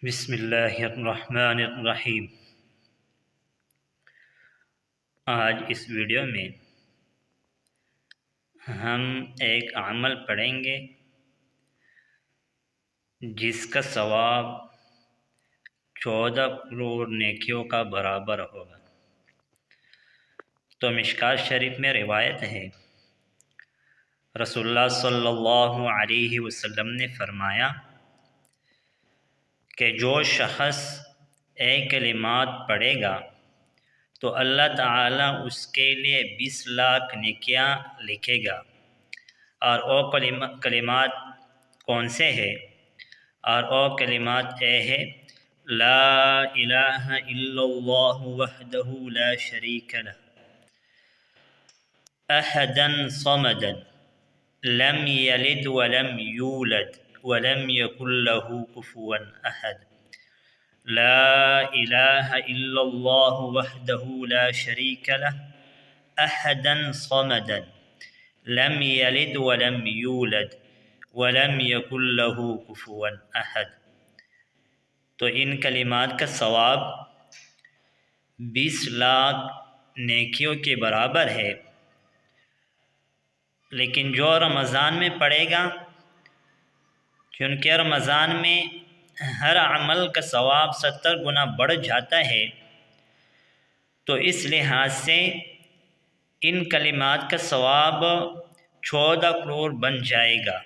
بسم اللہ الرحمن الرحیم۔ آج اس ویڈیو میں ہم ایک عمل پڑھیں گے جس کا ثواب 14 کروڑ نیکیوں کا برابر ہوگا۔ تو مشکوٰۃ شریف میں روایت ہے، رسول اللہ صلی اللہ علیہ وسلم نے فرمایا کہ جو شخص ایک کلمات پڑھے گا تو اللہ تعالیٰ اس کے لیے 20 لاکھ نیکیاں لکھے گا۔ اور وہ کلمات کون سے ہیں؟ اور وہ کلمات یہ ہے: لا الہ الا اللہ وحدہ لا شریک لہ، احدا صمدا، لم یلد ولم یولد ولم یکن لہ کفوا احد۔ لا الہ الا اللہ وحدہ لا شریک لہ، احدا صمدا، لم یلد ولم یولد ولم یکن لہ کفوا احد۔ تو ان کلمات کا ثواب 20 لاکھ نیکیوں کے برابر ہے۔ لیکن جو رمضان میں پڑھے گا، کیونکہ رمضان میں ہر عمل کا ثواب 70 گنا بڑھ جاتا ہے، تو اس لحاظ سے ان کلمات کا ثواب 14 کروڑ بن جائے گا۔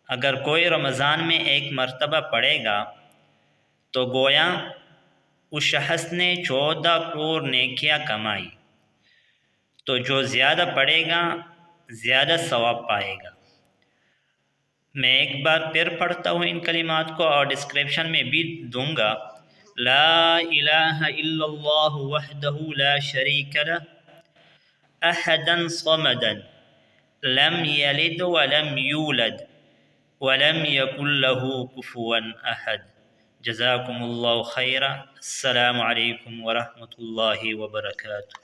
اگر کوئی رمضان میں ایک مرتبہ پڑھے گا تو گویا اس شخص نے 14 کروڑ نیکیاں کمائی۔ تو جو زیادہ پڑھے گا زیادہ ثواب پائے گا۔ میں ایک بار پھر پڑھتا ہوں ان کلمات کو اور ڈسکرپشن میں بھی دوں گا۔ لا الہ الا اللہ وحدہ لا شریک لہ، احدا صمدا، لم یلد ولم یولد ولم یکن لہ کفوا احد۔ جزاکم اللہ خیرا۔ السلام علیکم ورحمۃ اللہ وبرکاتہ۔